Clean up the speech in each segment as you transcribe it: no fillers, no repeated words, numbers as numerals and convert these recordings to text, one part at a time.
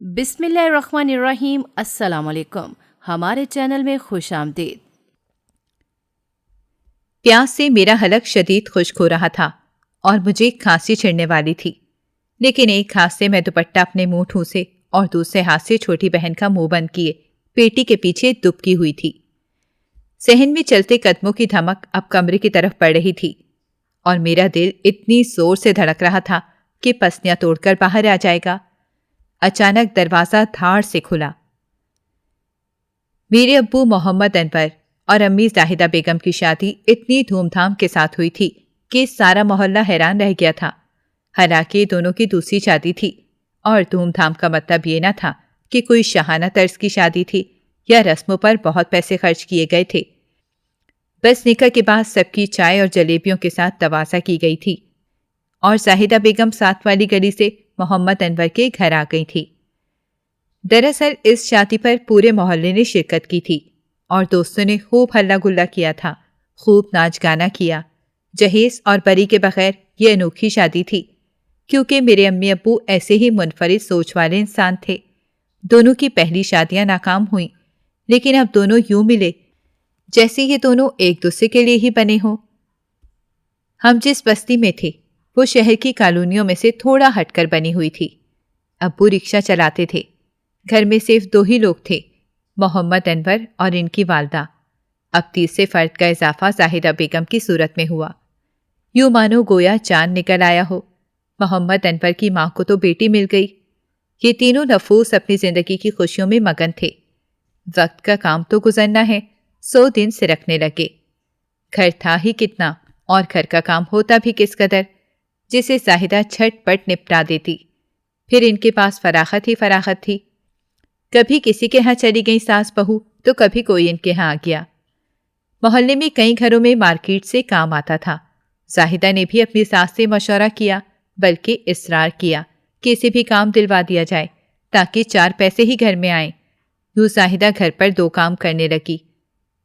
بسم اللہ الرحمن الرحیم۔ السلام علیکم، ہمارے چینل میں خوش آمدید۔ پیاس سے میرا حلق شدید خشک ہو رہا تھا اور مجھے کھانسی چھڑنے والی تھی، لیکن ایک ہاتھ سے میں دوپٹہ اپنے منہ ٹھونسے اور دوسرے ہاتھ سے چھوٹی بہن کا منہ بند کیے پیٹی کے پیچھے دبکی ہوئی تھی۔ صحن میں چلتے قدموں کی دھمک اب کمرے کی طرف پڑ رہی تھی اور میرا دل اتنی زور سے دھڑک رہا تھا کہ پسلیاں توڑ کر باہر آ جائے گا۔ اچانک دروازہ دھاڑ سے کھلا۔ میرے ابو محمد انور اور امی زاہدہ بیگم کی شادی اتنی دھوم دھام کے ساتھ ہوئی تھی کہ سارا محلہ حیران رہ گیا تھا۔ حالانکہ دونوں کی دوسری شادی تھی اور دھوم دھام کا مطلب یہ نہ تھا کہ کوئی شاہانہ طرز کی شادی تھی یا رسموں پر بہت پیسے خرچ کیے گئے تھے۔ بس نکاح کے بعد سب کی چائے اور جلیبیوں کے ساتھ توازہ کی گئی تھی اور زاہدہ بیگم ساتھ والی گلی سے محمد انور کے گھر آ گئی تھی۔ دراصل اس شادی پر پورے محلے نے شرکت کی تھی اور دوستوں نے خوب ہلہ گلا کیا تھا، خوب ناچ گانا کیا۔ جہیز اور پری کے بغیر یہ انوکھی شادی تھی، کیونکہ میرے امی ابو ایسے ہی منفرد سوچ والے انسان تھے۔ دونوں کی پہلی شادیاں ناکام ہوئیں، لیکن اب دونوں یوں ملے جیسے یہ دونوں ایک دوسرے کے لیے ہی بنے ہوں۔ ہم جس بستی میں تھے وہ شہر کی کالونیوں میں سے تھوڑا ہٹ کر بنی ہوئی تھی۔ ابو رکشہ چلاتے تھے۔ گھر میں صرف 2 ہی لوگ تھے، محمد انور اور ان کی والدہ۔ اب تیسرے فرد کا اضافہ زاہدہ بیگم کی صورت میں ہوا۔ یوں مانو گویا چاند نکل آیا ہو۔ محمد انور کی ماں کو تو بیٹی مل گئی۔ یہ تینوں نفوس اپنی زندگی کی خوشیوں میں مگن تھے۔ وقت کا کام تو گزرنا ہے، 100 دن سرکنے لگے۔ گھر تھا ہی کتنا اور گھر کا کام ہوتا بھی کس قدر، جسے زاہدہ جھٹ پٹ نپٹا دیتی۔ پھر ان کے پاس فراخت ہی فراخت تھی۔ کبھی کسی کے ہاں چلی گئی ساس بہو تو کبھی کوئی ان کے ہاں آ گیا۔ محلے میں کئی گھروں میں مارکیٹ سے کام آتا تھا۔ زاہدہ نے بھی اپنی ساس سے مشورہ کیا، بلکہ اصرار کیا کہ اسے بھی کام دلوا دیا جائے تاکہ 4 پیسے ہی گھر میں آئیں۔ یوں زاہدہ گھر پر 2 کام کرنے لگی۔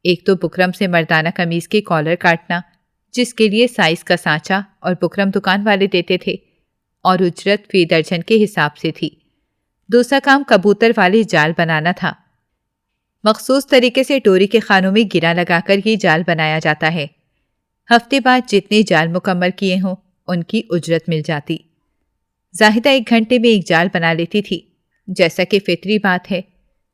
ایک تو بکرم سے مردانہ قمیض کے کالر کاٹنا، جس کے لیے سائز کا سانچہ اور بکرم دکان والے دیتے تھے، اور اجرت فی درجن کے حساب سے تھی۔ دوسرا کام کبوتر والے جال بنانا تھا۔ مخصوص طریقے سے ڈوری کے خانوں میں گرا لگا کر یہ جال بنایا جاتا ہے۔ ہفتے بعد جتنے جال مکمل کیے ہوں ان کی اجرت مل جاتی۔ زاہدہ 1 گھنٹے میں 1 جال بنا لیتی تھی، جیسا کہ فطری بات ہے۔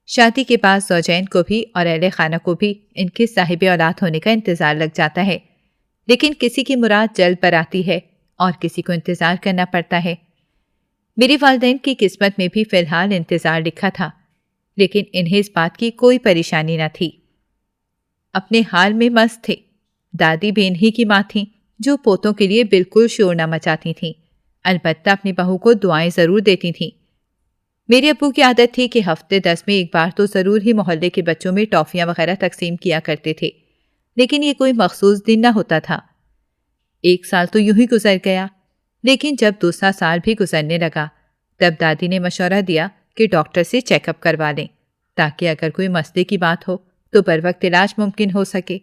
شادی کے بعد زوجین کو بھی اور اہل خانہ کو بھی ان کے صاحب اولاد ہونے کا انتظار لگ جاتا ہے، لیکن کسی کی مراد جلد پر آتی ہے اور کسی کو انتظار کرنا پڑتا ہے۔ میری والدین کی قسمت میں بھی فی الحال انتظار لکھا تھا، لیکن انہیں اس بات کی کوئی پریشانی نہ تھی۔ اپنے حال میں مست تھے۔ دادی بھی انہی کی ماں تھیں جو پوتوں کے لیے بالکل شور نہ مچاتی تھیں، البتہ اپنی بہو کو دعائیں ضرور دیتی تھیں۔ میرے ابو کی عادت تھی کہ ہفتے 10 میں 1 بار تو ضرور ہی محلے کے بچوں میں ٹافیاں وغیرہ تقسیم کیا کرتے تھے، لیکن یہ کوئی مخصوص دن نہ ہوتا تھا۔ 1 سال تو یوں ہی گزر گیا، لیکن جب دوسرا سال بھی گزرنے لگا تب دادی نے مشورہ دیا کہ ڈاکٹر سے چیک اپ کروا لیں تاکہ اگر کوئی مسئلے کی بات ہو تو بر وقت علاج ممکن ہو سکے۔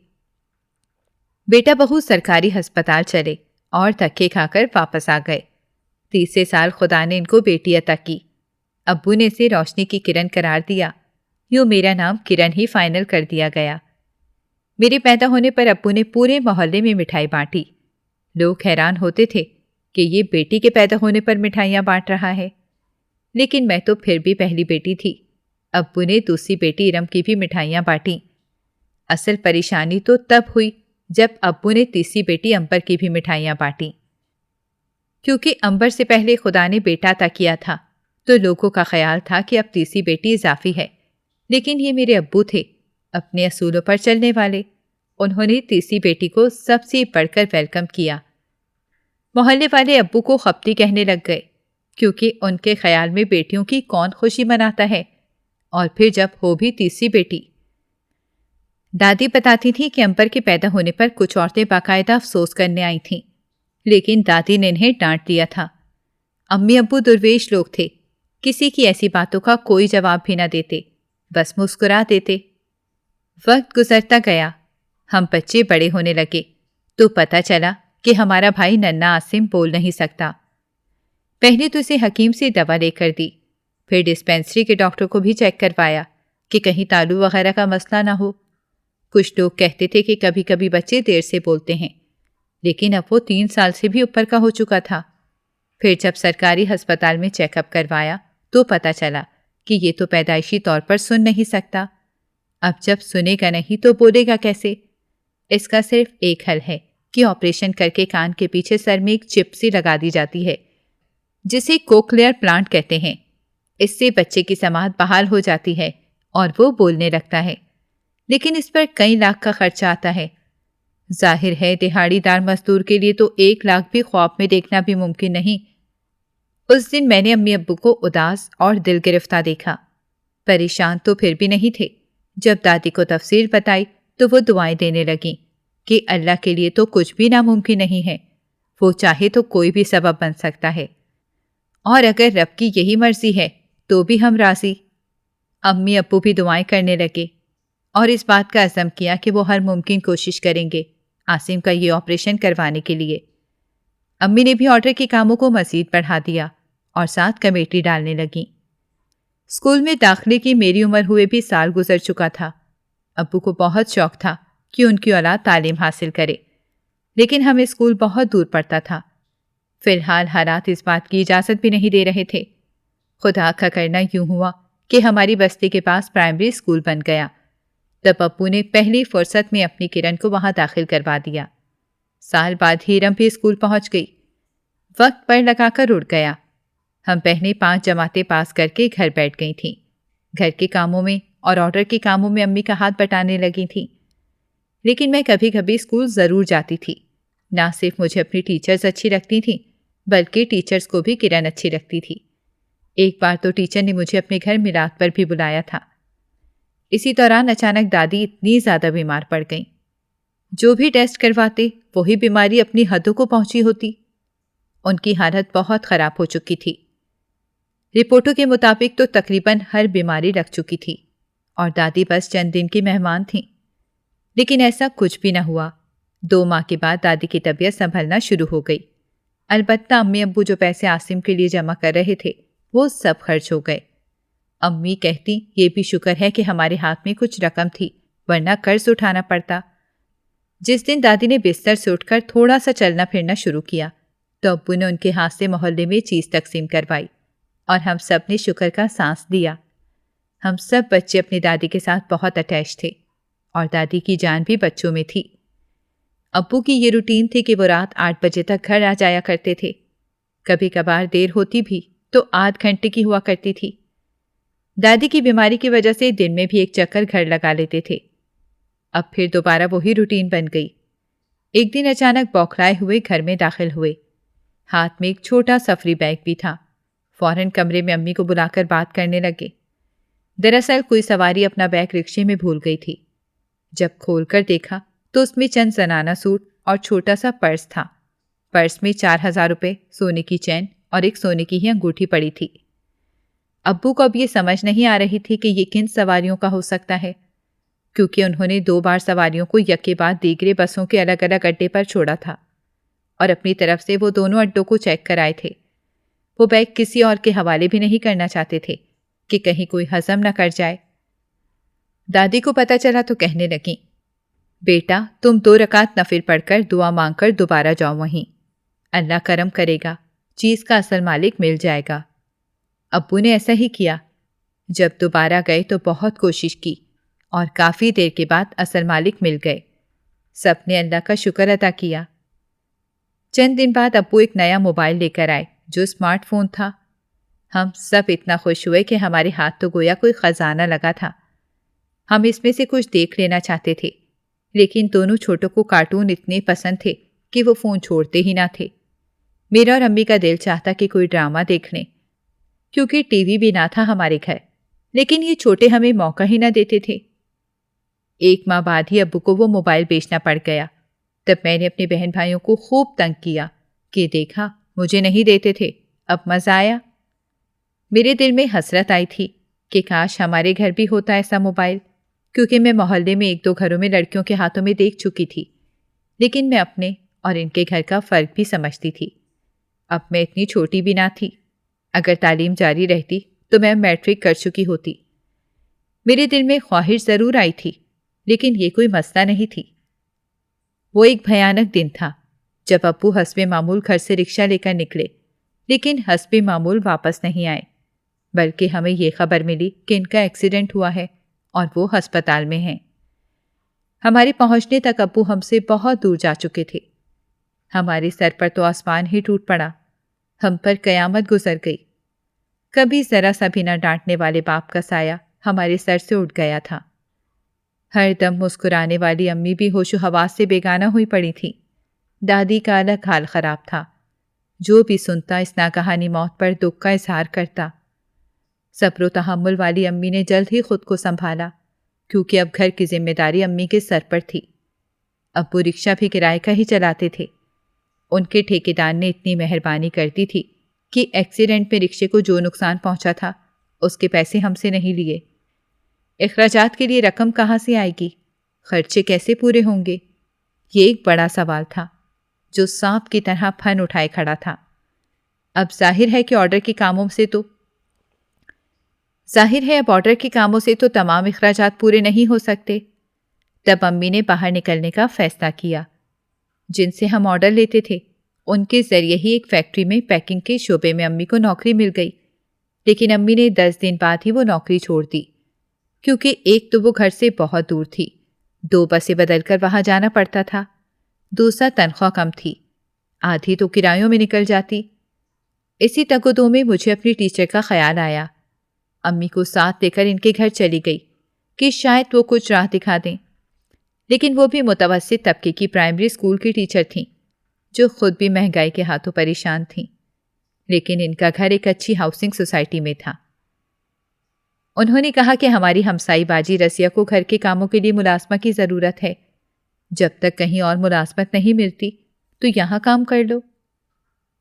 بیٹا بہو سرکاری ہسپتال چلے اور دھکے کھا کر واپس آ گئے۔ تیسرے سال خدا نے ان کو بیٹی عطا کی۔ ابو نے اسے روشنی کی کرن قرار دیا۔ یوں میرا نام کرن ہی فائنل کر دیا گیا۔ میرے پیدا ہونے پر ابو نے پورے محلے میں مٹھائی بانٹی۔ لوگ حیران ہوتے تھے کہ یہ بیٹی کے پیدا ہونے پر مٹھائیاں بانٹ رہا ہے، لیکن میں تو پھر بھی پہلی بیٹی تھی۔ ابو نے دوسری بیٹی ارم کی بھی مٹھائیاں بانٹیں۔ اصل پریشانی تو تب ہوئی جب ابو نے تیسری بیٹی امبر کی بھی مٹھائیاں بانٹیں۔ کیونکہ امبر سے پہلے خدا نے بیٹا عطا کیا تھا تو لوگوں کا خیال تھا کہ اب تیسری بیٹی اضافی ہے، لیکن یہ میرے ابو تھے، اپنے اصولوں پر چلنے والے۔ انہوں نے تیسری بیٹی کو سب سے بڑھ کر ویلکم کیا۔ محلے والے ابو کو خپتی کہنے لگ گئے، کیونکہ ان کے خیال میں بیٹیوں کی کون خوشی مناتا ہے، اور پھر جب ہو بھی تیسری بیٹی۔ دادی بتاتی تھی کہ امبر کے پیدا ہونے پر کچھ عورتیں باقاعدہ افسوس کرنے آئی تھیں، لیکن دادی نے انہیں ڈانٹ دیا تھا۔ امی ابو درویش لوگ تھے، کسی کی ایسی باتوں کا کوئی جواب بھی نہ دیتے، بس مسکرا دیتے۔ وقت گزرتا گیا، ہم بچے بڑے ہونے لگے تو پتہ چلا کہ ہمارا بھائی ننھا عاصم بول نہیں سکتا۔ پہلے تو اسے حکیم سے دوا لے کر دی، پھر ڈسپینسری کے ڈاکٹر کو بھی چیک کروایا کہ کہیں تالو وغیرہ کا مسئلہ نہ ہو۔ کچھ لوگ کہتے تھے کہ کبھی کبھی بچے دیر سے بولتے ہیں، لیکن اب وہ 3 سال سے بھی اوپر کا ہو چکا تھا۔ پھر جب سرکاری ہسپتال میں چیک اپ کروایا تو پتہ چلا کہ یہ تو پیدائشی طور پر سن نہیں سکتا۔ اب جب سنے گا نہیں تو بولے گا کیسے؟ اس کا صرف ایک حل ہے کہ آپریشن کر کے کان کے پیچھے سر میں ایک چپ سی لگا دی جاتی ہے جسے کوکلیئر پلانٹ کہتے ہیں۔ اس سے بچے کی سماعت بحال ہو جاتی ہے اور وہ بولنے لگتا ہے، لیکن اس پر کئی لاکھ کا خرچہ آتا ہے۔ ظاہر ہے دہاڑی دار مزدور کے لیے تو 1 لاکھ بھی خواب میں دیکھنا بھی ممکن نہیں۔ اس دن میں نے امی ابو کو اداس اور دل گرفتہ دیکھا۔ پریشان تو پھر بھی نہیں تھے۔ جب دادی کو تفصیل بتائی تو وہ دعائیں دینے لگیں کہ اللہ کے لیے تو کچھ بھی ناممکن نہیں ہے، وہ چاہے تو کوئی بھی سبب بن سکتا ہے، اور اگر رب کی یہی مرضی ہے تو بھی ہم راضی۔ امی ابو بھی دعائیں کرنے لگے اور اس بات کا عزم کیا کہ وہ ہر ممکن کوشش کریں گے عاصم کا یہ آپریشن کروانے کے لیے۔ امی نے بھی آرڈر کے کاموں کو مزید بڑھا دیا اور ساتھ کمیٹی ڈالنے لگیں۔ اسکول میں داخلے کی میری عمر ہوئے بھی سال گزر چکا تھا۔ ابو کو بہت شوق تھا کہ ان کی اولاد تعلیم حاصل کرے، لیکن ہمیں اسکول بہت دور پڑتا تھا۔ فی الحال حالات اس بات کی اجازت بھی نہیں دے رہے تھے۔ خدا کا کرنا یوں ہوا کہ ہماری بستی کے پاس پرائمری اسکول بن گیا۔ تب ابو نے پہلی فرصت میں اپنی کرن کو وہاں داخل کروا دیا۔ سال بعد ہیرم بھی اسکول پہنچ گئی۔ وقت پر لگا کر اڑ گیا۔ ہم پہلے 5 جماعتیں پاس کر کے گھر بیٹھ گئی تھیں۔ گھر کے کاموں میں اور آرڈر کے کاموں میں امی کا ہاتھ بٹانے لگی تھیں، لیکن میں کبھی کبھی اسکول ضرور جاتی تھی۔ نہ صرف مجھے اپنی ٹیچرز اچھی لگتی تھیں بلکہ ٹیچرز کو بھی کرن اچھی لگتی تھی۔ ایک بار تو ٹیچر نے مجھے اپنے گھر میلاد پر بھی بلایا تھا۔ اسی دوران اچانک دادی اتنی زیادہ بیمار پڑ گئیں۔ جو بھی ٹیسٹ کرواتے وہی بیماری اپنی حدوں کو پہنچی ہوتی۔ ان کی حالت بہت خراب ہو چکی تھی۔ رپورٹوں کے مطابق تو تقریباً ہر بیماری لگ چکی تھی اور دادی بس چند دن کی مہمان تھیں، لیکن ایسا کچھ بھی نہ ہوا۔ 2 ماہ کے بعد دادی کی طبیعت سنبھلنا شروع ہو گئی۔ البتہ امی ابو جو پیسے عاصم کے لیے جمع کر رہے تھے وہ سب خرچ ہو گئے۔ امی کہتی یہ بھی شکر ہے کہ ہمارے ہاتھ میں کچھ رقم تھی، ورنہ قرض اٹھانا پڑتا۔ جس دن دادی نے بستر سے اٹھ کر تھوڑا سا چلنا پھرنا شروع کیا تو ابو نے ان کے ہاتھ سے محلے میں چیز تقسیم کروائی اور ہم سب نے شکر کا سانس لیا۔ ہم سب بچے اپنی دادی کے ساتھ بہت اٹیچ تھے اور دادی کی جان بھی بچوں میں تھی۔ ابو کی یہ روٹین تھی کہ وہ رات 8 بجے تک گھر آ جایا کرتے تھے۔ کبھی کبھار دیر ہوتی بھی تو آدھ گھنٹے کی ہوا کرتی تھی۔ دادی کی بیماری کی وجہ سے دن میں بھی ایک چکر گھر لگا لیتے تھے۔ اب پھر دوبارہ وہی روٹین بن گئی۔ ایک دن اچانک بوکھلائے ہوئے گھر میں داخل ہوئے۔ ہاتھ میں ایک چھوٹا سفری بیگ بھی تھا۔ فوراً کمرے میں امی کو بلا کر بات کرنے لگے۔ دراصل کوئی سواری اپنا بیگ رکشے میں بھول گئی تھی۔ جب کھول کر دیکھا تو اس میں چند زنانہ سوٹ اور چھوٹا سا پرس تھا۔ پرس میں 4000 روپے، سونے کی چین اور ایک سونے کی ہی انگوٹھی پڑی تھی۔ ابو کو اب یہ سمجھ نہیں آ رہی تھی کہ یہ کن سواریوں کا ہو سکتا ہے، کیونکہ انہوں نے 2 بار سواریوں کو یکے بعد دیگرے بسوں کے الگ الگ اڈے پر چھوڑا تھا اور اپنی طرف سے وہ دونوں اڈوں کو چیک کرائے تھے۔ وہ بیگ کسی اور کے حوالے بھی نہیں کرنا چاہتے تھے کہ کہیں کوئی ہضم نہ کر جائے۔ دادی کو پتہ چلا تو کہنے لگیں، بیٹا تم 2 رکعت نفل پڑھ کر دعا مانگ کر دوبارہ جاؤ وہیں، اللہ کرم کرے گا، چیز کا اصل مالک مل جائے گا۔ ابو نے ایسا ہی کیا۔ جب دوبارہ گئے تو بہت کوشش کی اور کافی دیر کے بعد اصل مالک مل گئے۔ سب نے اللہ کا شکر ادا کیا۔ چند دن بعد ابو ایک نیا موبائل لے کر آئے جو اسمارٹ فون تھا۔ ہم سب اتنا خوش ہوئے کہ ہمارے ہاتھ تو گویا کوئی خزانہ لگا تھا۔ ہم اس میں سے کچھ دیکھ لینا چاہتے تھے، لیکن دونوں چھوٹوں کو کارٹون اتنے پسند تھے کہ وہ فون چھوڑتے ہی نہ تھے۔ میرا اور امی کا دل چاہتا کہ کوئی ڈرامہ دیکھ لیں، کیونکہ ٹی وی بھی نہ تھا ہمارے گھر، لیکن یہ چھوٹے ہمیں موقع ہی نہ دیتے تھے۔ 1 ماہ بعد ہی ابو کو وہ موبائل بیچنا پڑ گیا۔ تب میں نے اپنے بہن بھائیوں کو خوب تنگ کیا کہ دیکھا مجھے نہیں دیتے تھے، اب مزہ آیا۔ میرے دل میں حسرت آئی تھی کہ کاش ہمارے گھر بھی ہوتا ایسا موبائل، کیونکہ میں محلے میں 1-2 گھروں میں لڑکیوں کے ہاتھوں میں دیکھ چکی تھی، لیکن میں اپنے اور ان کے گھر کا فرق بھی سمجھتی تھی۔ اب میں اتنی چھوٹی بھی نہ تھی۔ اگر تعلیم جاری رہتی تو میں میٹرک کر چکی ہوتی۔ میرے دل میں خواہش ضرور آئی تھی، لیکن یہ کوئی مسئلہ نہیں تھی۔ وہ ایک بھیانک دن تھا جب ابو حسب معمول گھر سے رکشہ لے کر نکلے، لیکن حسب معمول واپس نہیں آئے، بلکہ ہمیں یہ خبر ملی کہ ان کا ایکسیڈنٹ ہوا ہے اور وہ ہسپتال میں ہیں۔ ہمارے پہنچنے تک ابو ہم سے بہت دور جا چکے تھے۔ ہمارے سر پر تو آسمان ہی ٹوٹ پڑا، ہم پر قیامت گزر گئی۔ کبھی ذرا سا بھی نہ ڈانٹنے والے باپ کا سایہ ہمارے سر سے اٹھ گیا تھا۔ ہر دم مسکرانے والی امی بھی ہوش و حواس سے بیگانہ ہوئی پڑی تھی۔ دادی کا الگ حال خراب تھا، جو بھی سنتا اس ناگہانی موت پر دکھ کا اظہار کرتا۔ صبر و تحمل والی امی نے جلد ہی خود کو سنبھالا، کیونکہ اب گھر کی ذمہ داری امی کے سر پر تھی۔ ابو رکشہ بھی کرائے کا ہی چلاتے تھے۔ ان کے ٹھیکیدار نے اتنی مہربانی کر دی تھی کہ ایکسیڈنٹ میں رکشے کو جو نقصان پہنچا تھا اس کے پیسے ہم سے نہیں لیے۔ اخراجات کے لیے رقم کہاں سے آئے گی؟ خرچے کیسے پورے ہوں گے؟ یہ ایک بڑا سوال تھا جو سانپ کی طرح پھن اٹھائے کھڑا تھا۔ اب ظاہر ہے اب آرڈر کے کاموں سے تو تمام اخراجات پورے نہیں ہو سکتے۔ تب امی نے باہر نکلنے کا فیصلہ کیا۔ جن سے ہم آرڈر لیتے تھے ان کے ذریعے ہی ایک فیکٹری میں پیکنگ کے شعبے میں امی کو نوکری مل گئی، لیکن امی نے 10 دن بعد ہی وہ نوکری چھوڑ دی، کیونکہ ایک تو وہ گھر سے بہت دور تھی، 2 بسیں بدل کر وہاں جانا پڑتا تھا، دوسرا تنخواہ کم تھی، آدھی تو کرایوں میں نکل جاتی۔ اسی تگ و دو میں مجھے اپنی ٹیچر کا خیال آیا۔ امی کو ساتھ لے کر ان کے گھر چلی گئی کہ شاید وہ کچھ راہ دکھا دیں، لیکن وہ بھی متوسط طبقے کی پرائمری اسکول کی ٹیچر تھیں جو خود بھی مہنگائی کے ہاتھوں پریشان تھیں، لیکن ان کا گھر ایک اچھی ہاؤسنگ سوسائٹی میں تھا۔ انہوں نے کہا کہ ہماری ہمسائی باجی رضیہ کو گھر کے کاموں کے لیے ملازمہ کی ضرورت ہے، جب تک کہیں اور ملازمت نہیں ملتی تو یہاں کام کر لو۔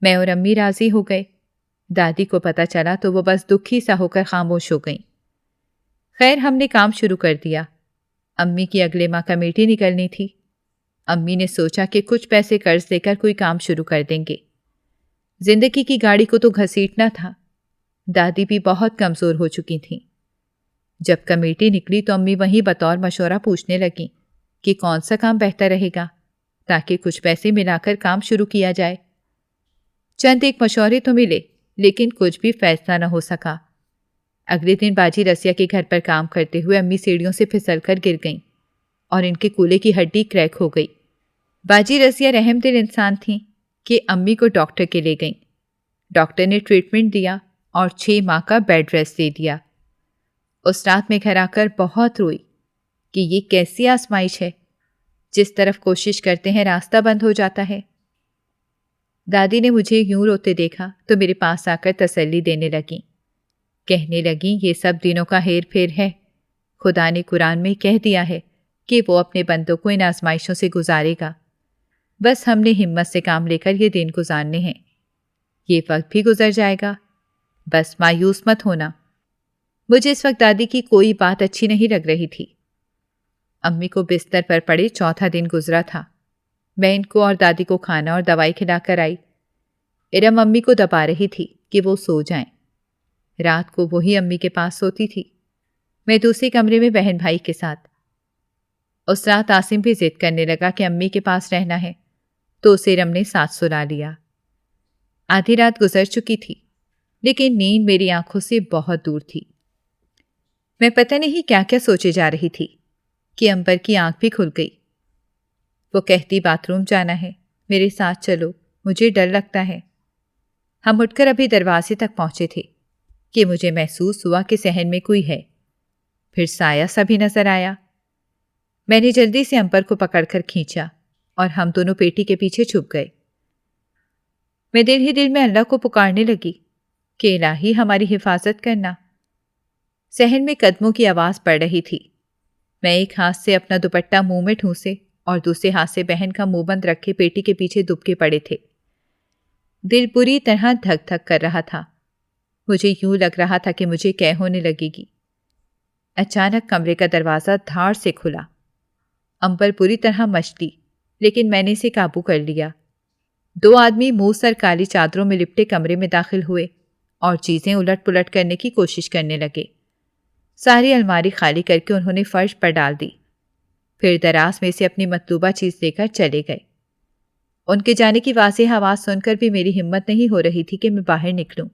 میں اور امی راضی ہو گئے۔ دادی کو پتہ چلا تو وہ بس دکھی سا ہو کر خاموش ہو گئیں۔ خیر، ہم نے کام شروع کر دیا۔ امی کی اگلے ماہ کمیٹی نکلنی تھی۔ امی نے سوچا کہ کچھ پیسے قرض لے کر کوئی کام شروع کر دیں گے۔ زندگی کی گاڑی کو تو گھسیٹنا تھا۔ دادی بھی بہت کمزور ہو چکی تھیں۔ جب کمیٹی نکلی تو امی وہیں بطور مشورہ پوچھنے لگیں کہ کون سا کام بہتر رہے گا تاکہ کچھ پیسے ملا کر کام شروع کیا جائے۔ چند ایک مشورے تو ملے، لیکن کچھ بھی فیصلہ نہ ہو سکا۔ اگلے دن باجی رضیہ کے گھر پر کام کرتے ہوئے امی سیڑھیوں سے پھسل کر گر گئیں اور ان کے کولے کی ہڈی کریک ہو گئی۔ باجی رضیہ رحم دل انسان تھیں کہ امی کو ڈاکٹر کے لے گئیں۔ ڈاکٹر نے ٹریٹمنٹ دیا اور 6 ماہ کا بیڈ ریسٹ دے دیا۔ اس رات میں گھر آ کر بہت روئی کہ یہ کیسی آزمائش ہے، جس طرف کوشش کرتے ہیں راستہ بند ہو جاتا ہے۔ دادی نے مجھے یوں روتے دیکھا تو میرے پاس آ کر تسلی دینے لگیں، کہنے لگیں یہ سب دنوں کا ہیر پھیر ہے۔ خدا نے قرآن میں کہہ دیا ہے کہ وہ اپنے بندوں کو ان آزمائشوں سے گزارے گا، بس ہم نے ہمت سے کام لے کر یہ دن گزارنے ہیں۔ یہ وقت بھی گزر جائے گا، بس مایوس مت ہونا۔ مجھے اس وقت دادی کی کوئی بات اچھی نہیں لگ رہی تھی۔ امی کو بستر پر پڑے 4تھا دن گزرا تھا۔ میں ان کو اور دادی کو کھانا اور دوائی کھلا کر آئی۔ ارم امی کو دبا رہی تھی کہ وہ سو جائیں۔ رات کو وہی امی کے پاس سوتی تھی، میں دوسرے کمرے میں بہن بھائی کے ساتھ۔ اس رات عاصم بھی ضد کرنے لگا کہ امی کے پاس رہنا ہے، تو اسے ارم نے ساتھ سلا لیا۔ آدھی رات گزر چکی تھی، لیکن نیند میری آنکھوں سے بہت دور تھی۔ میں پتہ نہیں کیا کیا سوچے جا رہی تھی کہ امبر کی آنکھ بھی کھل گئی۔ وہ کہتی باتھ روم جانا ہے، میرے ساتھ چلو، مجھے ڈر لگتا ہے۔ ہم اٹھ کر ابھی دروازے تک پہنچے تھے کہ مجھے محسوس ہوا کہ صحن میں کوئی ہے۔ پھر سایہ سا بھی نظر آیا۔ میں نے جلدی سے امبر کو پکڑ کر کھینچا اور ہم دونوں پیٹی کے پیچھے چھپ گئے۔ میں دل ہی دل میں اللہ کو پکارنے لگی کہ الہی ہماری حفاظت کرنا۔ صحن میں قدموں کی آواز پڑ رہی تھی۔ میں ایک ہاتھ سے اپنا دوپٹہ منہ میں ٹھونسے اور دوسرے ہاتھ سے بہن کا منہ بند رکھے پیٹی کے پیچھے دب کے پڑے تھے۔ دل بری طرح دھک دھک کر رہا تھا۔ مجھے یوں لگ رہا تھا کہ مجھے قے ہونے لگے گی۔ اچانک کمرے کا دروازہ دھاڑ سے کھلا۔ امبر پوری طرح مچلی، لیکن میں نے اسے قابو کر لیا۔ 2 آدمی منہ سر کالی چادروں میں لپٹے کمرے میں داخل ہوئے اور چیزیں الٹ پلٹ کرنے کی کوشش کرنے لگے۔ ساری الماری خالی کر کے انہوں نے فرش پر ڈال دی، پھر دراز میں سے اپنی مطلوبہ چیز لے کر چلے گئے۔ ان کے جانے کی واضح آواز سن کر بھی میری ہمت نہیں ہو رہی تھی کہ میں باہر نکلوں،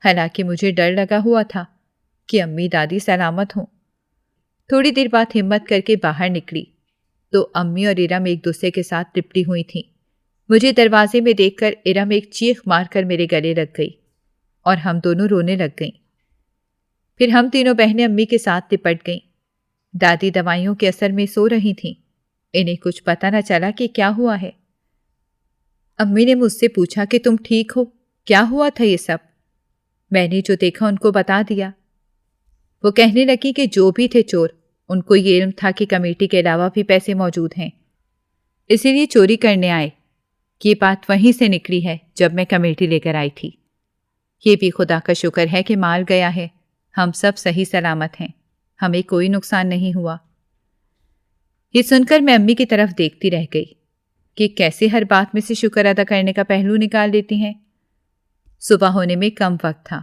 حالانکہ مجھے ڈر لگا ہوا تھا کہ امی دادی سلامت ہوں۔ تھوڑی دیر بعد ہمت کر کے باہر نکلی تو امی اور ارم ایک دوسرے کے ساتھ لپٹی ہوئی تھیں۔ مجھے دروازے میں دیکھ کر ارم ایک چیخ مار کر میرے گلے لگ گئی اور ہم دونوں رونے لگ گئیں۔ پھر ہم تینوں بہنیں امی کے ساتھ لپٹ گئیں۔ دادی دوائیوں کے اثر میں سو رہی تھیں، انہیں کچھ پتہ نہ چلا کہ کیا ہوا ہے۔ امی نے مجھ سے پوچھا کہ تم ٹھیک ہو، کیا ہوا تھا یہ سب؟ میں نے جو دیکھا ان کو بتا دیا۔ وہ کہنے لگی کہ جو بھی تھے چور، ان کو یہ علم تھا کہ کمیٹی کے علاوہ بھی پیسے موجود ہیں، اسی لیے چوری کرنے آئے۔ یہ بات وہیں سے نکلی ہے جب میں کمیٹی لے کر آئی تھی۔ یہ بھی خدا کا شکر ہے کہ مال گیا ہے، ہم سب صحیح سلامت ہیں، ہمیں کوئی نقصان نہیں ہوا۔ یہ سن کر میں امی کی طرف دیکھتی رہ گئی کہ کیسے ہر بات میں سے شکر ادا کرنے کا پہلو نکال دیتی ہیں۔ صبح ہونے میں کم وقت تھا،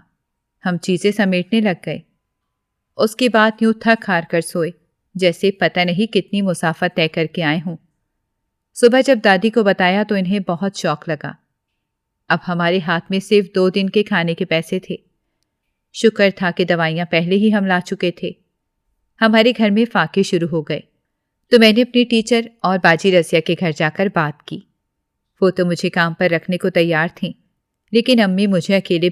ہم چیزیں سمیٹنے لگ گئے۔ اس کے بعد یوں تھک ہار کر سوئے جیسے پتہ نہیں کتنی مسافت طے کر کے آئے ہوں۔ صبح جب دادی کو بتایا تو انہیں بہت شوق لگا۔ اب ہمارے ہاتھ میں صرف 2 دن کے کھانے کے پیسے تھے۔ شکر تھا کہ دوائیاں پہلے ہی ہم لا چکے تھے۔ ہمارے گھر میں فاقے شروع ہو گئے تو میں نے اپنی ٹیچر اور باجی رضیہ کے گھر جا کر بات کی۔ وہ تو مجھے کام پر رکھنے کو تیار تھیں، لیکن امی مجھے اکیلے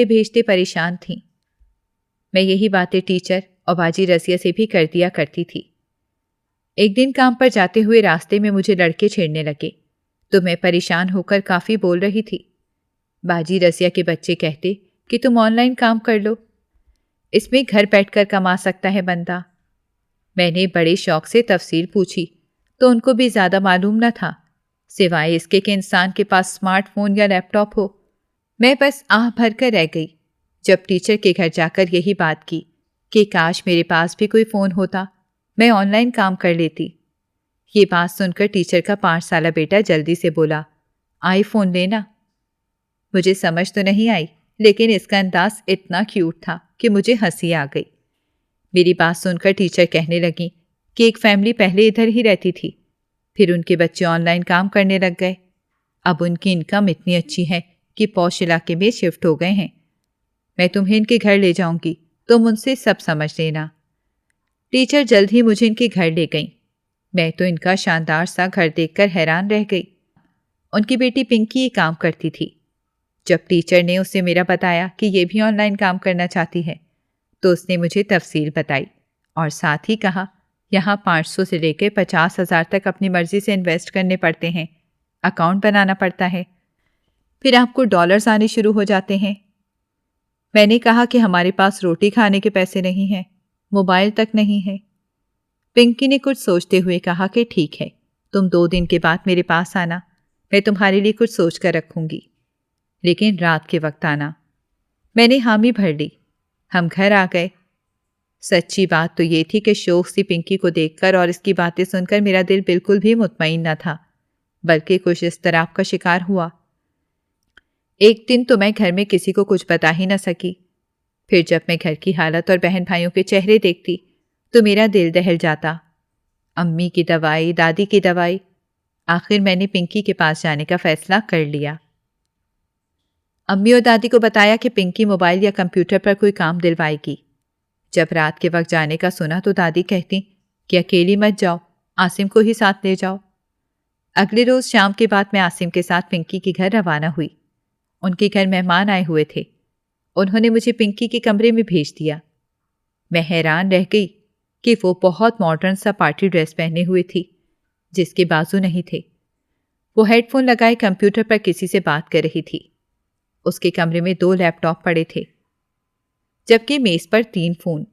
بھیجتے پریشان تھیں۔ میں یہی باتیں ٹیچر اور باجی رضیہ سے بھی کر دیا کرتی تھی۔ ایک دن کام پر جاتے ہوئے راستے میں مجھے لڑکے چھیڑنے لگے تو میں پریشان ہو کر کافی بول رہی تھی۔ باجی رضیہ کے بچے کہتے کہ تم آن لائن کام کر لو، اس میں گھر بیٹھ کر کما سکتا ہے بندہ۔ میں نے بڑے شوق سے تفصیل پوچھی تو ان کو بھی زیادہ معلوم نہ تھا، سوائے اس کے کہ انسان کے پاس اسمارٹ فون یا لیپ ٹاپ ہو۔ میں بس آہ بھر کر رہ گئی جب ٹیچر کے گھر جا کر یہی بات کی کہ کاش میرے پاس بھی کوئی فون ہوتا، میں آن لائن کام کر لیتی۔ یہ بات سن کر ٹیچر کا 5 سالہ بیٹا جلدی سے بولا، آئی فون لینا۔ مجھے سمجھ تو نہیں آئی، لیکن اس کا انداز اتنا کیوٹ تھا کہ مجھے ہنسی آ گئی۔ میری بات سن کر ٹیچر کہنے لگیں کہ ایک فیملی پہلے ادھر ہی رہتی تھی، پھر ان کے بچے آن لائن کام کرنے لگ گئے۔ اب ان کی انکم اتنی اچھی ہے کہ پوش علاقے میں شفٹ ہو گئے ہیں۔ میں تمہیں ان کے گھر لے جاؤں گی، تم ان سے سب سمجھ لینا۔ ٹیچر جلد ہی مجھے ان کے گھر لے گئیں۔ میں تو ان کا شاندار سا گھر دیکھ کر حیران رہ گئی۔ ان کی بیٹی پنکی یہ کام کرتی تھی۔ جب ٹیچر نے اسے میرا بتایا کہ یہ بھی آن لائن کام کرنا چاہتی ہے تو اس نے مجھے تفصیل بتائی اور ساتھ ہی کہا، یہاں 500 سے لے کے 50,000 تک اپنی مرضی سے انویسٹ کرنے پڑتے ہیں، اکاؤنٹ بنانا پڑتا ہے، پھر آپ کو ڈالرز آنے شروع ہو جاتے ہیں۔ میں نے کہا کہ ہمارے پاس روٹی کھانے کے پیسے نہیں ہیں، موبائل تک نہیں ہے۔ پنکی نے کچھ سوچتے ہوئے کہا کہ ٹھیک ہے، تم 2 دن کے بعد میرے پاس آنا، میں تمہارے لیے کچھ سوچ کر رکھوں گی، لیکن رات کے وقت آنا۔ میں نے حامی بھر لی۔ ہم گھر آ گئے۔ سچی بات تو یہ تھی کہ شوق سی پنکی کو دیکھ کر اور اس کی باتیں سن کر میرا دل بالکل بھی مطمئن نہ تھا، بلکہ کچھ اضطراب کا شکار ہوا۔ ایک دن تو میں گھر میں کسی کو کچھ بتا ہی نہ سکی، پھر جب میں گھر کی حالت اور بہن بھائیوں کے چہرے دیکھتی تو میرا دل دہل جاتا۔ امی کی دوائی، دادی کی دوائی، آخر میں نے پنکی کے پاس جانے کا فیصلہ کر لیا۔ امی اور دادی کو بتایا کہ پنکی موبائل یا کمپیوٹر پر کوئی کام دلوائے گی۔ جب رات کے وقت جانے کا سنا تو دادی کہتی کہ اکیلی مت جاؤ، عاصم کو ہی ساتھ لے جاؤ۔ اگلے روز شام کے بعد میں عاصم کے ساتھ پنکی کے گھر روانہ ہوئی۔ ان کے گھر مہمان آئے ہوئے تھے، انہوں نے مجھے پنکی کے کمرے میں بھیج دیا۔ میں حیران رہ گئی کہ وہ بہت ماڈرن سا پارٹی ڈریس پہنے ہوئے تھی جس کے بازو نہیں تھے۔ وہ ہیڈ فون لگائے کمپیوٹر پر کسی سے بات کر رہی تھی۔ اس کے کمرے میں 2 لیپ ٹاپ پڑے تھے، جبکہ میز پر 3 فون۔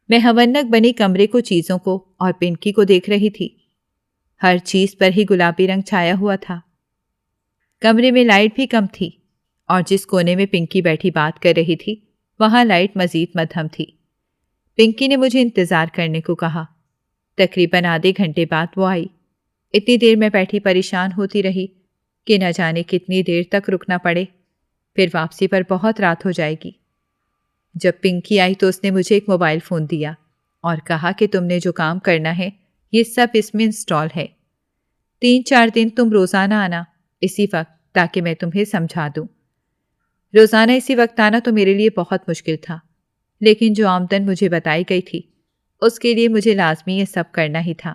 میں ہونک بنے کمرے کو، چیزوں کو اور پنکی کو دیکھ رہی تھی۔ ہر چیز پر ہی گلابی رنگ چھایا ہوا تھا۔ کمرے میں لائٹ بھی کم تھی اور جس کونے میں پنکی بیٹھی بات کر رہی تھی وہاں لائٹ مزید مدھم تھی۔ پنکی نے مجھے انتظار کرنے کو کہا۔ تقریباً آدھے گھنٹے بعد وہ آئی۔ اتنی دیر میں بیٹھی پریشان ہوتی رہی کہ نہ جانے کتنی دیر تک رکنا پڑے، پھر واپسی پر بہت رات ہو جائے گی۔ جب پنکی آئی تو اس نے مجھے ایک موبائل فون دیا اور کہا کہ تم نے جو کام کرنا ہے یہ سب اس میں انسٹال ہے۔ 3-4 دن تم روزانہ آنا اسی وقت تاکہ میں تمہیں سمجھا دوں۔ روزانہ اسی وقت آنا تو میرے لیے بہت مشکل تھا، لیکن جو آمدن مجھے بتائی گئی تھی اس کے لیے مجھے لازمی یہ سب کرنا ہی تھا۔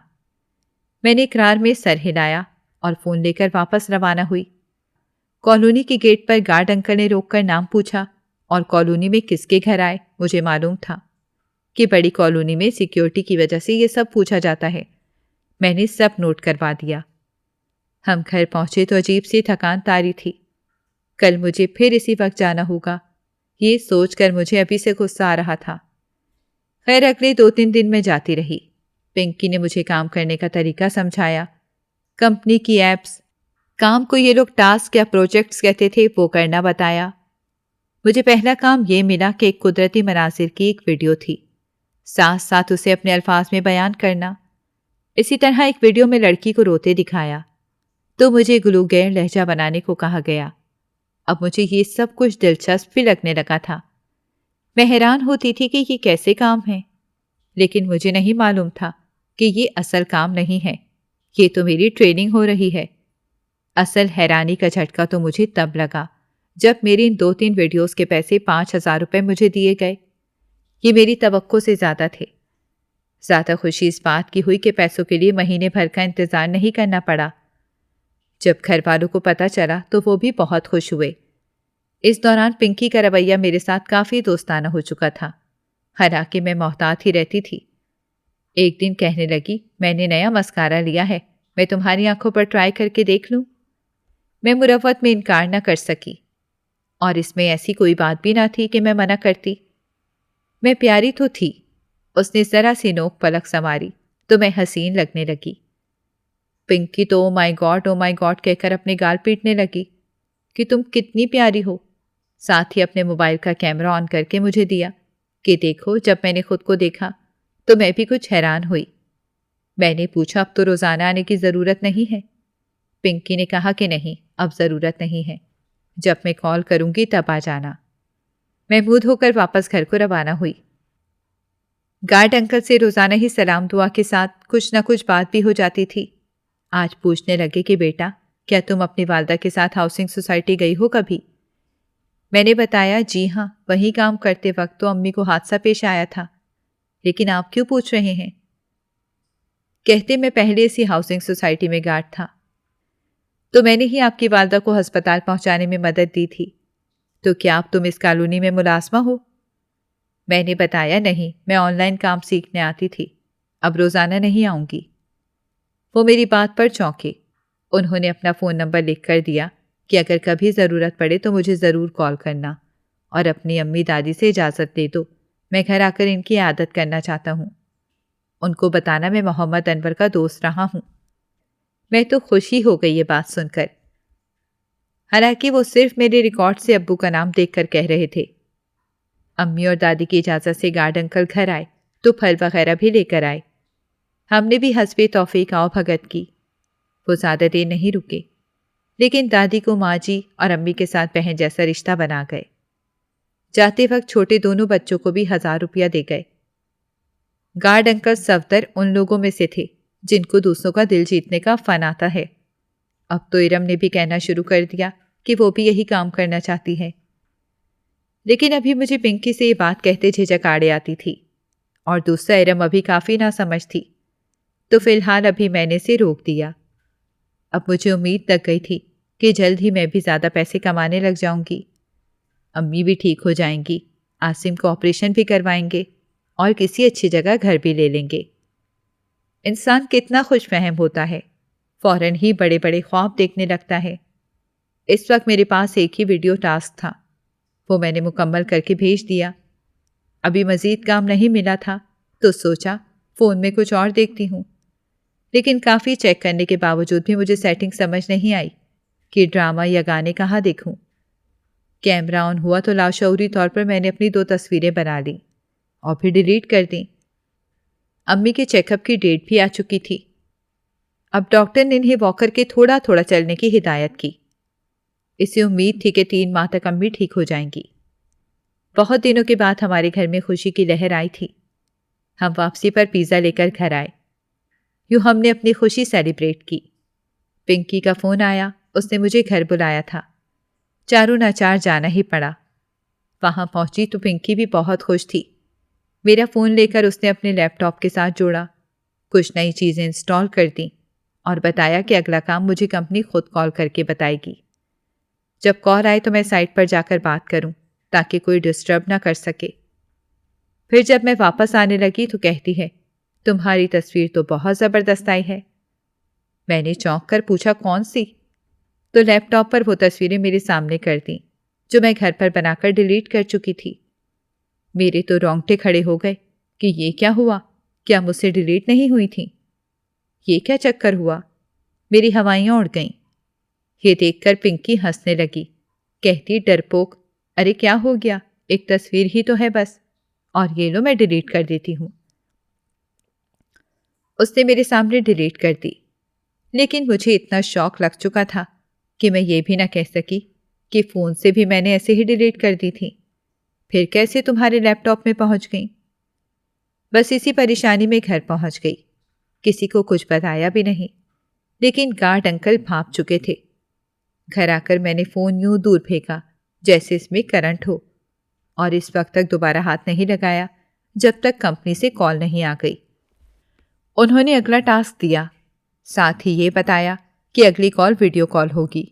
میں نے اقرار میں سر ہلایا اور فون لے کر واپس روانہ ہوئی۔ کالونی کے گیٹ پر گارڈ انکل نے روک کر نام پوچھا اور کالونی میں کس کے گھر آئے مجھے معلوم تھا کہ بڑی کالونی میں سیکیورٹی کی وجہ سے یہ سب پوچھا جاتا ہے۔ میں نے سب نوٹ کروا دیا۔ ہم گھر پہنچے تو عجیب سی تھکان طاری تھی۔ کل مجھے پھر اسی وقت جانا ہوگا، یہ سوچ کر مجھے ابھی سے غصہ آ رہا تھا۔ خیر اگلے 2-3 دن میں جاتی رہی۔ پنکی نے مجھے کام کرنے کا طریقہ سمجھایا، کمپنی کی ایپس، کام کو یہ لوگ ٹاسک یا پروجیکٹس کہتے تھے وہ کرنا بتایا۔ مجھے پہلا کام یہ ملا کہ ایک قدرتی مناظر کی ایک ویڈیو تھی، ساتھ ساتھ اسے اپنے الفاظ میں بیان کرنا۔ اسی طرح ایک ویڈیو میں لڑکی کو روتے دکھایا تو مجھے گلوگیر لہجہ بنانے کو کہا گیا۔ اب مجھے یہ سب کچھ دلچسپ بھی لگنے لگا تھا۔ میں حیران ہوتی تھی کہ یہ کیسے کام ہیں، لیکن مجھے نہیں معلوم تھا کہ یہ اصل کام نہیں ہے، یہ تو میری ٹریننگ ہو رہی ہے۔ اصل حیرانی کا جھٹکا تو مجھے تب لگا جب میری ان 2-3 ویڈیوز کے پیسے 5,000 روپے مجھے دیے گئے۔ یہ میری توقع سے زیادہ تھے۔ زیادہ خوشی اس بات کی ہوئی کہ پیسوں کے لیے مہینے بھر کا انتظار نہیں کرنا پڑا۔ جب گھر والوں کو پتہ چلا تو وہ بھی بہت خوش ہوئے۔ اس دوران پنکی کا رویہ میرے ساتھ کافی دوستانہ ہو چکا تھا، حالانکہ میں محتاط ہی رہتی تھی۔ ایک دن کہنے لگی، میں نے نیا مسکارا لیا ہے، میں تمہاری آنکھوں پر ٹرائی کر کے دیکھ لوں؟ میں مروت میں انکار نہ کر سکی، اور اس میں ایسی کوئی بات بھی نہ تھی کہ میں منع کرتی۔ میں پیاری تو تھی۔ اس نے ذرا سی نوک پلک سنواری تو میں حسین لگنے لگی۔ پنکی تو او مائی گاڈ کہہ کر اپنے گال پیٹنے لگی کہ تم کتنی پیاری ہو۔ ساتھ ہی اپنے موبائل کا کیمرہ آن کر کے مجھے دیا کہ دیکھو۔ جب میں نے خود کو دیکھا تو میں بھی کچھ حیران ہوئی۔ میں نے پوچھا، اب تو روزانہ آنے کی ضرورت نہیں ہے؟ پنکی نے کہا کہ نہیں، اب ضرورت نہیں ہے، جب میں کال کروں گی تب آ جانا۔ میں منہ دھو کر واپس گھر کو روانہ ہوئی۔ گارڈ انکل سے روزانہ ہی سلام دعا کے ساتھ کچھ نہ کچھ بات بھی ہو جاتی تھی۔ آج پوچھنے لگے کہ بیٹا، کیا تم اپنی والدہ کے ساتھ ہاؤسنگ سوسائٹی گئی ہو کبھی؟ میں نے بتایا، جی ہاں، وہیں کام کرتے وقت تو امی کو حادثہ پیش آیا تھا۔ لیکن آپ کیوں پوچھ رہے ہیں؟ کہتے میں پہلے اسی ہاؤسنگ سوسائٹی میں گارڈ تھا، تو میں نے ہی آپ کی والدہ کو ہسپتال پہنچانے میں مدد دی تھی۔ تو کیا اب تم اس کالونی میں ملازمہ ہو؟ میں نے بتایا، نہیں، میں آن لائن کام سیکھنے آتی تھی، اب روزانہ نہیں آؤں گی۔ وہ میری بات پر چونکے۔ انہوں نے اپنا فون نمبر لکھ کر دیا کہ اگر کبھی ضرورت پڑے تو مجھے ضرور کال کرنا، اور اپنی امی دادی سے اجازت دے دو، میں گھر آ کر ان کی عادت کرنا چاہتا ہوں۔ ان کو بتانا میں محمد انور کا دوست رہا ہوں۔ میں تو خوشی ہو گئی یہ بات سن کر، حالانکہ وہ صرف میرے ریکارڈ سے ابو کا نام دیکھ کر کہہ رہے تھے۔ امی اور دادی کی اجازت سے گارڈ انکل گھر آئے تو پھل وغیرہ بھی لے کر آئے۔ ہم نے بھی حسب توفیق آؤ بھگت کی۔ وہ زیادہ دیر نہیں رکے، لیکن دادی کو ماں جی اور امی کے ساتھ بہن جیسا رشتہ بنا گئے۔ جاتے وقت چھوٹے دونوں بچوں کو بھی 1000 روپیہ دے گئے۔ گارڈ انکل صفدر ان لوگوں میں سے تھے جن کو دوسروں کا دل جیتنے کا فن آتا ہے۔ اب تو ارم نے بھی کہنا شروع کر دیا کہ وہ بھی یہی کام کرنا چاہتی ہے، لیکن ابھی مجھے پنکی سے یہ بات کہتے جھجک آڑے آتی تھی، اور دوسرا ارم ابھی کافی ناسمجھ تھی، تو فی الحال ابھی میں نے اسے روک دیا۔ اب مجھے امید لگ گئی تھی کہ جلد ہی میں بھی زیادہ پیسے کمانے لگ جاؤں گی۔ امی بھی ٹھیک ہو جائیں گی، عاصم کو آپریشن بھی کروائیں گے، اور کسی اچھی جگہ گھر بھی لے لیں گے۔ انسان کتنا خوش فہم ہوتا ہے، فوراً ہی بڑے بڑے خواب دیکھنے لگتا ہے۔ اس وقت میرے پاس ایک ہی ویڈیو ٹاسک تھا، وہ میں نے مکمل کر کے بھیج دیا۔ ابھی مزید کام نہیں ملا تھا تو سوچا فون میں کچھ اور دیکھتی ہوں، لیکن کافی چیک کرنے کے باوجود بھی مجھے سیٹنگ سمجھ نہیں آئی کہ ڈرامہ یا گانے کہاں دیکھوں۔ کیمرہ آن ہوا تو لاشعوری طور پر میں نے اپنی 2 تصویریں بنا لیں اور پھر ڈیلیٹ کر دیں۔ امی کے چیک اپ کی ڈیٹ بھی آ چکی تھی۔ اب ڈاکٹر نے انہیں واکر کے تھوڑا تھوڑا چلنے کی ہدایت کی اسے امید تھی کہ 3 ماہ تک امی ٹھیک ہو جائیں گی۔ بہت دنوں کے بعد ہمارے گھر میں خوشی کی لہر آئی تھی۔ ہم واپسی پر پیزا لے کر گھر آئے۔ یوں ہم نے اپنی خوشی سیلیبریٹ کی۔ پنکی کا فون آیا، اس نے مجھے گھر بلایا تھا۔ چاروں ناچار جانا ہی پڑا۔ وہاں پہنچی تو پنکی بھی بہت خوش تھی۔ میرا فون لے کر اس نے اپنے لیپ ٹاپ کے ساتھ جوڑا، کچھ نئی چیزیں انسٹال کر دیں اور بتایا کہ اگلا کام مجھے کمپنی خود کال کر کے بتائے گی۔ جب کال آئے تو میں سائٹ پر جا کر بات کروں تاکہ کوئی ڈسٹرب نہ کر سکے۔ پھر جب میں واپس آنے لگی تو کہتی ہے، تمہاری تصویر تو بہت زبردست آئی ہے۔ میں نے چونک کر پوچھا کون سی؟ تو لیپ ٹاپ پر وہ تصویریں میرے سامنے کر دیں جو میں گھر پر بنا کر ڈیلیٹ کر چکی تھی۔ میرے تو رونگٹے کھڑے ہو گئے کہ یہ کیا ہوا؟ کیا مجھ سے ڈیلیٹ نہیں ہوئی تھیں؟ یہ کیا چکر ہوا؟ میری ہوائیاں اڑ گئیں۔ یہ دیکھ کر پنکی ہنسنے لگی، کہتی ڈرپوک، ارے کیا ہو گیا، ایک تصویر ہی تو ہے بس، اور یہ لو میں ڈیلیٹ کر دیتی ہوں۔ اس نے میرے سامنے ڈیلیٹ کر دی، لیکن مجھے اتنا شوق لگ چکا تھا کہ میں یہ بھی نہ کہہ سکی کہ فون سے بھی میں نے ایسے ہی ڈیلیٹ کر دی تھی۔ پھر کیسے تمہارے لیپ ٹاپ میں پہنچ گئیں؟ بس اسی پریشانی میں گھر پہنچ گئی۔ کسی کو کچھ بتایا بھی نہیں، لیکن گارڈ انکل بھاپ چکے تھے۔ گھر آ کر میں نے فون یوں دور پھینکا جیسے اس میں کرنٹ ہو، اور اس وقت تک دوبارہ ہاتھ نہیں لگایا جب تک کمپنی سے کال نہیں آ گئی۔ انہوں نے اگلا ٹاسک دیا، ساتھ ہی یہ بتایا کہ اگلی کال ویڈیو کال ہوگی۔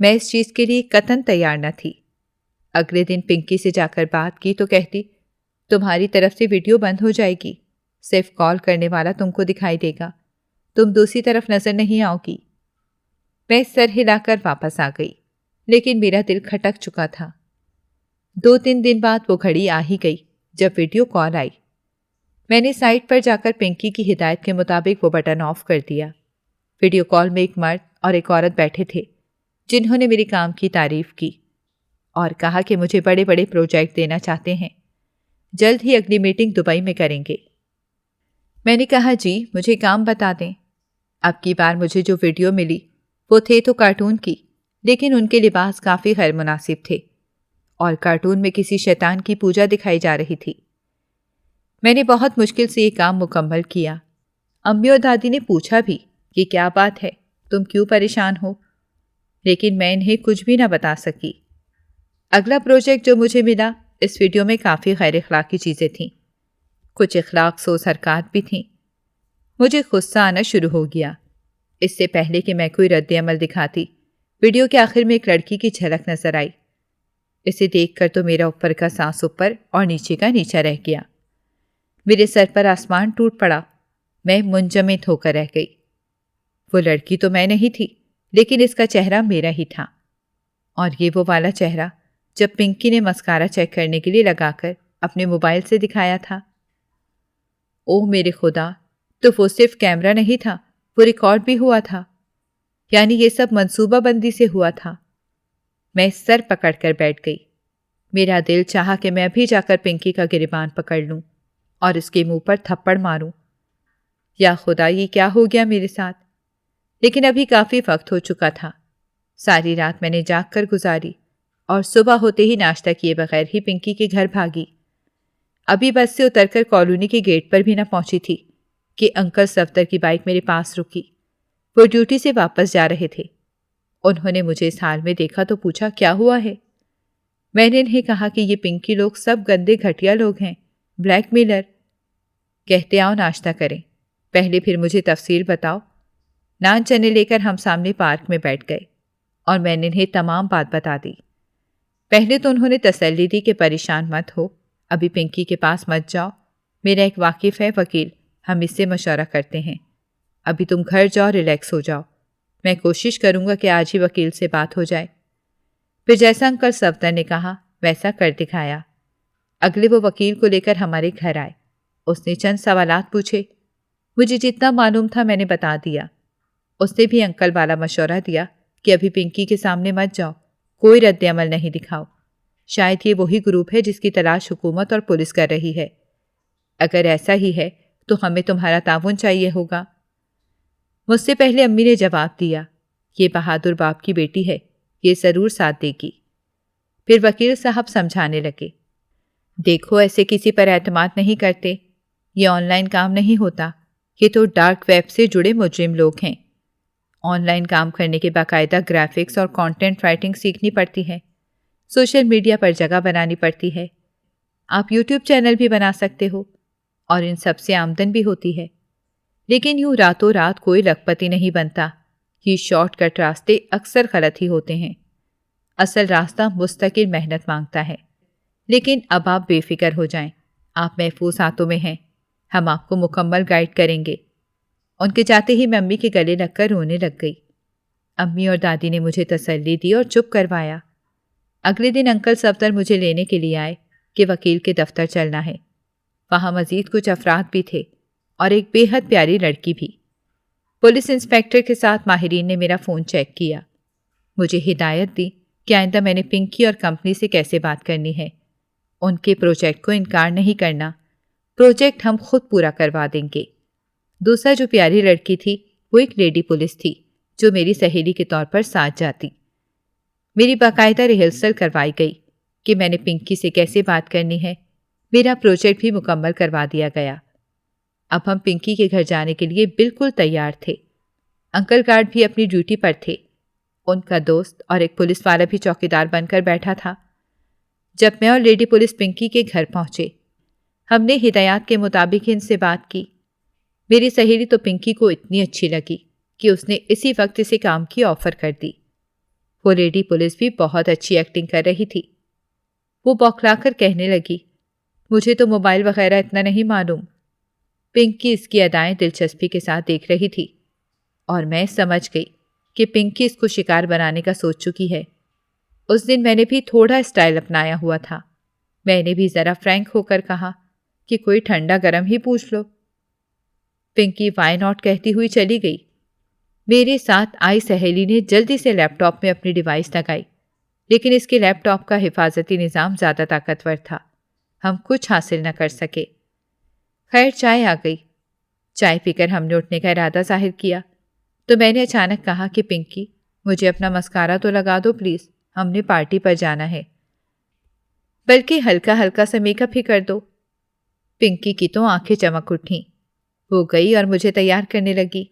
میں اس چیز کے لیے قطعاً تیار نہ تھی۔ اگلے دن پنکی سے جا کر بات کی تو کہتی، تمہاری طرف سے ویڈیو بند ہو جائے گی، صرف کال کرنے والا تم کو دکھائی دے گا، تم دوسری طرف نظر نہیں آؤ گی۔ میں سر ہلا کر واپس آ گئی، لیکن میرا دل کھٹک چکا تھا۔ 2-3 دن بعد وہ گھڑی آ ہی گئی جب ویڈیو کال آئی۔ میں نے سائٹ پر جا کر پنکی کی ہدایت کے مطابق وہ بٹن آف کر دیا۔ ویڈیو کال میں ایک مرد اور ایک عورت بیٹھے تھے جنہوں نے میرے کام کی تعریف کی اور کہا کہ مجھے بڑے بڑے پروجیکٹ دینا چاہتے ہیں، جلد ہی اگلی میٹنگ دبئی میں کریں گے۔ میں نے کہا جی مجھے کام بتا دیں۔ اب کی بار مجھے جو ویڈیو ملی وہ تھے تو کارٹون کی، لیکن ان کے لباس کافی غیر مناسب تھے اور کارٹون میں کسی شیطان کی پوجا دکھائی جا رہی تھی۔ میں نے بہت مشکل سے یہ کام مکمل کیا۔ امی اور دادی نے پوچھا بھی کہ کیا بات ہے، تم کیوں پریشان ہو، لیکن میں انہیں کچھ بھی نہ بتا سکی۔ اگلا پروجیکٹ جو مجھے ملا اس ویڈیو میں کافی غیر اخلاقی چیزیں تھیں، کچھ اخلاق سوز حرکات بھی تھیں۔ مجھے غصہ آنا شروع ہو گیا۔ اس سے پہلے کہ میں کوئی رد عمل دکھاتی، ویڈیو کے آخر میں ایک لڑکی کی جھلک نظر آئی۔ اسے دیکھ کر تو میرا اوپر کا سانس اوپر اور نیچے کا نیچا رہ گیا۔ میرے سر پر آسمان ٹوٹ پڑا، میں منجمد ہو کر رہ گئی۔ وہ لڑکی تو میں نہیں تھی، لیکن اس کا چہرہ میرا ہی تھا، اور یہ وہ والا چہرہ جب پنکی نے مسکارا چیک کرنے کے لیے لگا کر اپنے موبائل سے دکھایا تھا۔ اوہ میرے خدا، تو وہ صرف کیمرہ نہیں تھا، وہ ریکارڈ بھی ہوا تھا، یعنی یہ سب منصوبہ بندی سے ہوا تھا۔ میں سر پکڑ کر بیٹھ گئی۔ میرا دل چاہا کہ میں ابھی جا کر پنکی کا گریبان پکڑ لوں اور اس کے منہ پر تھپڑ ماروں۔ یا خدا، یہ کیا ہو گیا میرے ساتھ؟ لیکن ابھی کافی وقت ہو چکا تھا۔ ساری رات میں نے جاگ کر گزاری اور صبح ہوتے ہی ناشتہ کیے بغیر ہی پنکی کے گھر بھاگی۔ ابھی بس سے اتر کر کالونی کے گیٹ پر بھی نہ پہنچی تھی کہ انکل صفدر کی بائک میرے پاس رکی۔ وہ ڈیوٹی سے واپس جا رہے تھے۔ انہوں نے مجھے اس حال میں دیکھا تو پوچھا کیا ہوا ہے؟ میں نے انہیں کہا کہ یہ پنکی لوگ سب گندے گھٹیا لوگ ہیں، بلیک میلر۔ کہتے آؤ ناشتہ کریں، پہلے پھر مجھے تفصیل بتاؤ۔ نان چنے لے کر ہم سامنے پارک میں بیٹھ گئے اور میں نے انہیں تمام بات بتا دی۔ پہلے تو انہوں نے تسلی دی کہ پریشان مت ہو، ابھی پنکی کے پاس مت جاؤ، میرا ایک واقف ہے وکیل، ہم اس سے مشورہ کرتے ہیں، ابھی تم گھر جاؤ، ریلیکس ہو جاؤ، میں کوشش کروں گا کہ آج ہی وکیل سے بات ہو جائے۔ پھر جیسا انکل صفدر نے کہا ویسا کر دکھایا۔ اگلے وہ وکیل کو لے کر ہمارے گھر آئے۔ اس نے چند سوالات پوچھے، مجھے جتنا معلوم تھا میں نے بتا دیا۔ اس نے بھی انکل والا مشورہ دیا کہ ابھی پنکی کے سامنے مت جاؤ، کوئی رد عمل نہیں دکھاؤ، شاید یہ وہی گروپ ہے جس کی تلاش حکومت اور پولیس کر رہی ہے، اگر ایسا ہی ہے تو ہمیں تمہارا تعاون چاہیے ہوگا۔ مجھ سے پہلے امی نے جواب دیا، یہ بہادر باپ کی بیٹی ہے، یہ ضرور ساتھ دے گی۔ پھر وکیل صاحب سمجھانے لگے، دیکھو ایسے کسی پر اعتماد نہیں کرتے، یہ آن لائن کام نہیں ہوتا، یہ تو ڈارک ویب سے جڑے مجرم لوگ ہیں۔ آن لائن کام کرنے کے باقاعدہ گرافکس اور کانٹینٹ رائٹنگ سیکھنی پڑتی ہے، سوشل میڈیا پر جگہ بنانی پڑتی ہے، آپ یوٹیوب چینل بھی بنا سکتے ہو اور ان سب سے آمدن بھی ہوتی ہے، لیکن یوں راتوں رات کوئی لکھپتی نہیں بنتا۔ یہ شارٹ کٹ راستے اکثر غلط ہی ہوتے ہیں۔ اصل راستہ مستقل محنت مانگتا ہے۔ لیکن اب آپ بے فکر ہو جائیں، آپ محفوظ ہاتھوں میں ہیں، ہم آپ کو مکمل گائیڈ کریں گے۔ ان کے جاتے ہی میں امی کے گلے لگ کر رونے لگ گئی۔ امی اور دادی نے مجھے تسلی دی اور چپ کروایا۔ اگلے دن انکل صفدر مجھے لینے کے لیے آئے کہ وکیل کے دفتر چلنا ہے۔ وہاں مزید کچھ افراد بھی تھے اور ایک بے حد پیاری لڑکی بھی۔ پولیس انسپیکٹر کے ساتھ ماہرین نے میرا فون چیک کیا، مجھے ہدایت دی کہ آئندہ میں نے پنکی اور کمپنی سے کیسے بات کرنی ہے۔ ان کے پروجیکٹ کو انکار نہیں کرنا، پروجیکٹ ہم خود پورا کروا دیں گے۔ دوسرا جو پیاری لڑکی تھی وہ ایک لیڈی پولیس تھی جو میری سہیلی کے طور پر ساتھ جاتی۔ میری باقاعدہ ریہرسل کروائی گئی کہ میں نے پنکی سے کیسے بات کرنی ہے۔ میرا پروجیکٹ بھی مکمل کروا دیا گیا۔ اب ہم پنکی کے گھر جانے کے لیے بالکل تیار تھے۔ انکل گارڈ بھی اپنی ڈیوٹی پر تھے، ان کا دوست اور ایک پولیس والا بھی چوکیدار بن کر بیٹھا تھا۔ جب میں اور لیڈی پولیس پنکی کے گھر پہنچے، ہم نے ہدایات کے مطابق ان سے بات کی۔ میری سہیلی تو پنکی کو اتنی اچھی لگی کہ اس نے اسی وقت اسے کام کی آفر کر دی۔ وہ لیڈی پولیس بھی بہت اچھی ایکٹنگ کر رہی تھی۔ وہ بوکھلا کر کہنے لگی، مجھے تو موبائل وغیرہ اتنا نہیں معلوم۔ پنکی اس کی ادائیں دلچسپی کے ساتھ دیکھ رہی تھی اور میں سمجھ گئی کہ پنکی اس کو شکار بنانے کا سوچ چکی ہے۔ اس دن میں نے بھی تھوڑا اسٹائل اپنایا ہوا تھا۔ میں نے بھی ذرا فرینک ہو کر کہا کہ کوئی ٹھنڈا گرم ہی پوچھ لو۔ پنکی وائی ناٹ کہتی ہوئی چلی گئی۔ میرے ساتھ آئی سہیلی نے جلدی سے لیپ ٹاپ میں اپنی ڈیوائس لگائی، لیکن اس کے لیپ ٹاپ کا حفاظتی نظام زیادہ طاقتور تھا، ہم کچھ حاصل نہ کر سکے۔ خیر چائے آ گئی۔ چائے پی کر ہم نے اٹھنے کا ارادہ ظاہر کیا تو میں نے اچانک کہا کہ پنکی مجھے اپنا مسکارا تو لگا دو پلیز، ہم نے پارٹی پر جانا ہے، بلکہ ہلکا ہلکا سا میک اپ ہی کر دو۔ پنکی کی تو آنکھیں چمک اٹھیں، وہ گئی اور مجھے تیار کرنے لگی۔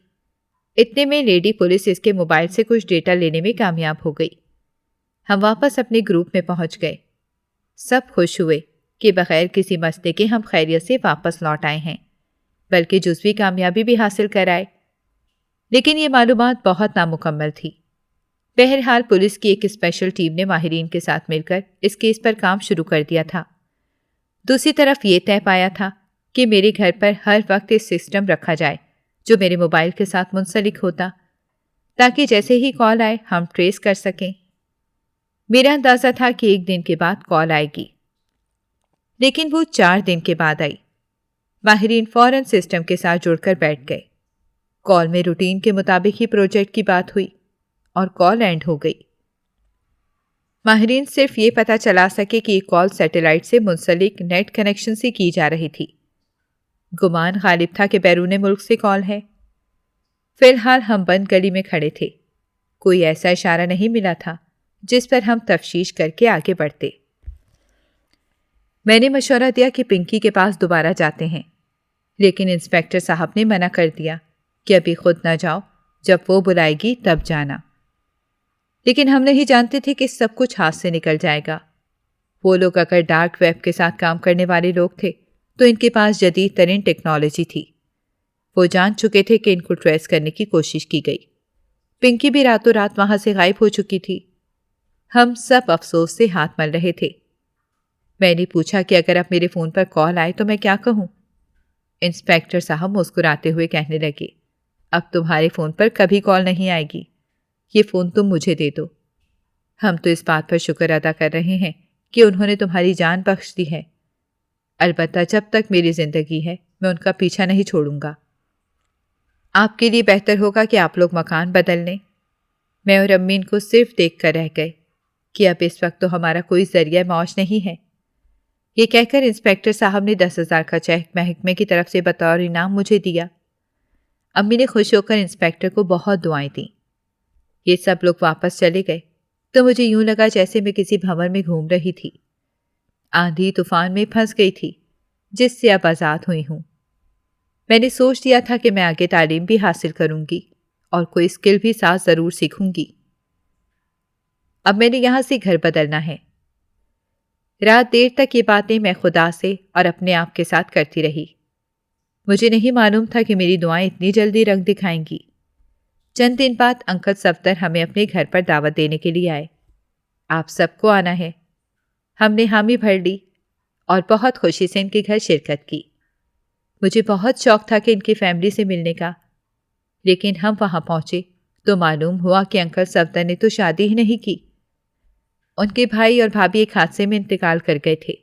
اتنے میں لیڈی پولیس اس کے موبائل سے کچھ ڈیٹا لینے میں کامیاب ہو گئی۔ ہم واپس اپنے گروپ میں پہنچ گئے۔ سب خوش ہوئے کہ بغیر کسی مسئلے کے ہم خیریت سے واپس لوٹ آئے ہیں، بلکہ جزوی کامیابی بھی حاصل کر آئے۔ لیکن یہ معلومات بہت نامکمل تھی۔ بہرحال پولیس کی ایک اسپیشل ٹیم نے ماہرین کے ساتھ مل کر اس کیس پر کام شروع کر دیا تھا۔ دوسری طرف یہ طے پایا تھا کہ میرے گھر پر ہر وقت ایک سسٹم رکھا جائے جو میرے موبائل کے ساتھ منسلک ہوتا، تاکہ جیسے ہی کال آئے ہم ٹریس کر سکیں۔ میرا اندازہ تھا کہ 1 دن کے بعد کال آئے گی، لیکن وہ 4 دن کے بعد آئی۔ ماہرین فوراً سسٹم کے ساتھ جڑ کر بیٹھ گئے۔ کال میں روٹین کے مطابق ہی پروجیکٹ کی بات ہوئی اور کال اینڈ ہو گئی۔ ماہرین صرف یہ پتہ چلا سکے کہ یہ کال سیٹلائٹ سے منسلک نیٹ کنیکشن سے کی جا رہی تھی۔ گمان غالب تھا کہ بیرون ملک سے کال ہے۔ فی الحال ہم بند گلی میں کھڑے تھے، کوئی ایسا اشارہ نہیں ملا تھا جس پر ہم تفتیش کر کے آگے بڑھتے۔ میں نے مشورہ دیا کہ پنکی کے پاس دوبارہ جاتے ہیں، لیکن انسپیکٹر صاحب نے منع کر دیا کہ ابھی خود نہ جاؤ، جب وہ بلائے گی تب جانا۔ لیکن ہم نہیں جانتے تھے کہ سب کچھ ہاتھ سے نکل جائے گا۔ وہ لوگ اگر ڈارک ویب کے ساتھ کام کرنے والے لوگ تھے تو ان کے پاس جدید ترین ٹیکنالوجی تھی۔ وہ جان چکے تھے کہ ان کو ٹریس کرنے کی کوشش کی گئی۔ پنکی بھی راتوں رات وہاں سے غائب ہو چکی تھی۔ ہم سب افسوس سے ہاتھ مل رہے تھے۔ میں نے پوچھا کہ اگر اب میرے فون پر کال آئے تو میں کیا کہوں؟ انسپیکٹر صاحب مسکراتے ہوئے کہنے لگے، اب تمہارے فون پر کبھی کال نہیں آئے گی، یہ فون تم مجھے دے دو۔ ہم تو اس بات پر شکر ادا کر رہے ہیں کہ انہوں نے تمہاری جان بخش دی ہے۔ البتہ جب تک میری زندگی ہے میں ان کا پیچھا نہیں چھوڑوں گا۔ آپ کے لیے بہتر ہوگا کہ آپ لوگ مکان بدل لیں۔ میں اور امی ان کو صرف دیکھ کر رہ گئے کہ اب اس وقت تو ہمارا کوئی ذریعہ معاش نہیں ہے۔ یہ کہہ کر انسپیکٹر صاحب نے 10,000 کا چیک محکمے کی طرف سے بطور انعام مجھے دیا۔ امی نے خوش ہو کر انسپیکٹر کو بہت دعائیں دیں۔ یہ سب لوگ واپس چلے گئے تو مجھے یوں لگا جیسے میں کسی بھنور میں گھوم رہی تھی، آندھی طوفان میں پھنس گئی تھی جس سے اب آزاد ہوئی ہوں۔ میں نے سوچ دیا تھا کہ میں آگے تعلیم بھی حاصل کروں گی اور کوئی اسکل بھی ساتھ ضرور سیکھوں گی۔ اب میں نے یہاں سے گھر بدلنا ہے۔ رات دیر تک یہ باتیں میں خدا سے اور اپنے آپ کے ساتھ کرتی رہی۔ مجھے نہیں معلوم تھا کہ میری دعائیں اتنی جلدی رنگ دکھائیں گی۔ چند دن بعد انکل صفدر ہمیں اپنے گھر پر دعوت دینے کے لیے آئے۔ آپ سب کو آنا ہے۔ ہم نے حامی بھر لی اور بہت خوشی سے ان کے گھر شرکت کی۔ مجھے بہت شوق تھا کہ ان کی فیملی سے ملنے کا، لیکن ہم وہاں پہنچے تو معلوم ہوا کہ انکل صفدر نے تو شادی ہی نہیں کی۔ ان کے بھائی اور بھابھی ایک حادثے میں انتقال کر گئے تھے،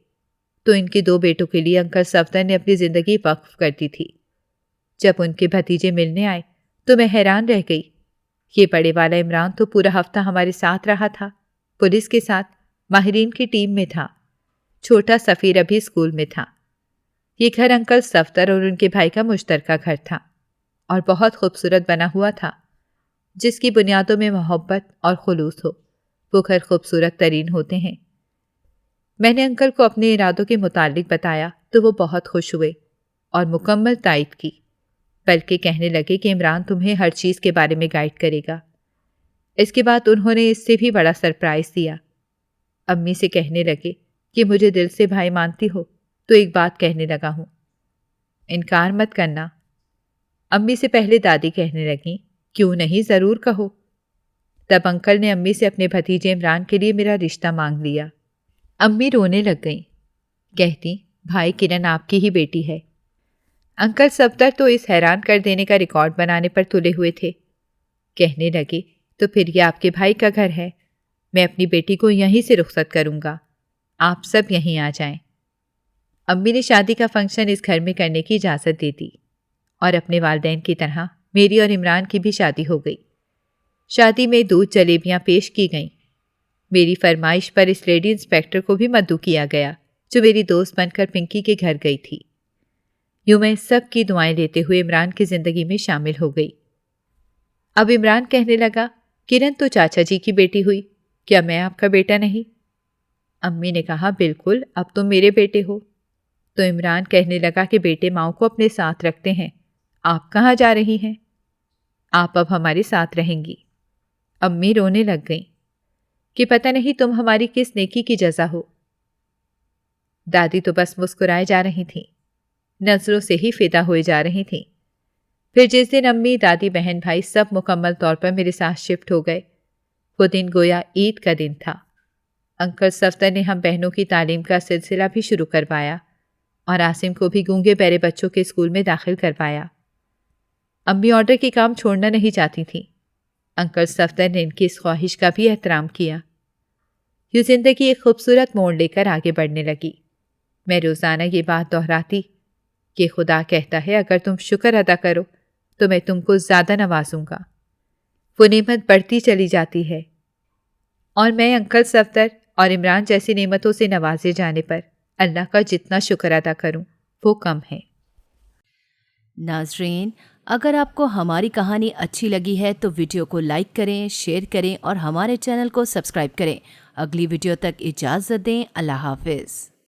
تو ان کے 2 بیٹوں کے لیے انکل صفدر نے اپنی زندگی وقف کر دی تھی۔ جب ان کے بھتیجے ملنے آئے تو میں حیران رہ گئی۔ یہ بڑے والا عمران تو پورا ہفتہ ہمارے ساتھ رہا تھا، پولیس کے ساتھ ماہرین کی ٹیم میں تھا۔ چھوٹا سفیر ابھی اسکول میں تھا۔ یہ گھر انکل صفدر اور ان کے بھائی کا مشترکہ گھر تھا اور بہت خوبصورت بنا ہوا تھا۔ جس کی بنیادوں میں محبت اور خلوص ہو، وہ گھر خوبصورت ترین ہوتے ہیں۔ میں نے انکل کو اپنے ارادوں کے متعلق بتایا تو وہ بہت خوش ہوئے اور مکمل تائید کی، بلکہ کہنے لگے کہ عمران تمہیں ہر چیز کے بارے میں گائیڈ کرے گا۔ اس کے بعد انہوں نے اس سے بھی بڑا سرپرائز دیا۔ امی سے کہنے لگے کہ مجھے دل سے بھائی مانتی ہو تو ایک بات کہنے لگا ہوں، انکار مت کرنا۔ امی سے پہلے دادی کہنے لگیں کیوں نہیں، ضرور کہو۔ تب انکل نے امی سے اپنے بھتیجے عمران کے لیے میرا رشتہ مانگ لیا۔ امی رونے لگ گئیں، کہتی بھائی کرن آپ کی ہی بیٹی ہے۔ انکل صفدر تو اس حیران کر دینے کا ریکارڈ بنانے پر تلے ہوئے تھے۔ کہنے لگے تو پھر یہ آپ کے بھائی کا گھر ہے، میں اپنی بیٹی کو یہیں سے رخصت کروں گا، آپ سب یہیں آ جائیں۔ امی نے شادی کا فنکشن اس گھر میں کرنے کی اجازت دے دی اور اپنے والدین کی طرح میری اور عمران کی بھی شادی ہو گئی۔ شادی میں دودھ جلیبیاں پیش کی گئیں۔ میری فرمائش پر اس لیڈی انسپیکٹر کو بھی مدعو کیا گیا جو میری دوست بن کر پنکی کے گھر گئی تھی۔ یوں میں سب کی دعائیں لیتے ہوئے عمران کی زندگی میں شامل ہو گئی۔ اب عمران کہنے لگا کرن تو چاچا جی کی بیٹی ہوئی، کیا میں آپ کا بیٹا نہیں؟ امی نے کہا بالکل، اب تم میرے بیٹے ہو۔ تو عمران کہنے لگا کہ بیٹے ماؤں کو اپنے ساتھ رکھتے ہیں، آپ کہاں جا رہی ہیں؟ آپ اب ہمارے ساتھ رہیں گی۔ امی رونے لگ گئیں کہ پتہ نہیں تم ہماری کس نیکی کی جزا ہو۔ دادی تو بس مسکرائے جا رہی تھیں، نظروں سے ہی فدا ہوئے جا رہی تھیں۔ پھر جس دن امی، دادی، بہن بھائی سب مکمل طور پر میرے ساتھ شفٹ ہو گئے، وہ دن گویا عید کا دن تھا۔ انکل صفدر نے ہم بہنوں کی تعلیم کا سلسلہ بھی شروع کروایا اور عاصم کو بھی گونگے بہرے بچوں کے اسکول میں داخل کروایا۔ امی آرڈر کی کام چھوڑنا نہیں چاہتی تھیں۔ انکل صفدر نے ان کی اس خواہش کا بھی احترام کیا۔ یہ زندگی ایک خوبصورت موڑ لے کر آگے بڑھنے لگی۔ میں روزانہ یہ بات دہراتی کہ خدا کہتا ہے اگر تم شکر ادا کرو تو میں تم کو زیادہ نوازوں گا۔ وہ نعمت بڑھتی چلی جاتی ہے، اور میں انکل صفدر اور عمران جیسی نعمتوں سے نوازے جانے پر اللہ کا جتنا شکر ادا کروں وہ کم ہے۔ ناظرین، اگر آپ کو ہماری کہانی اچھی لگی ہے تو ویڈیو کو لائک کریں، شیئر کریں اور ہمارے چینل کو سبسکرائب کریں۔ اگلی ویڈیو تک اجازت دیں۔ اللہ حافظ۔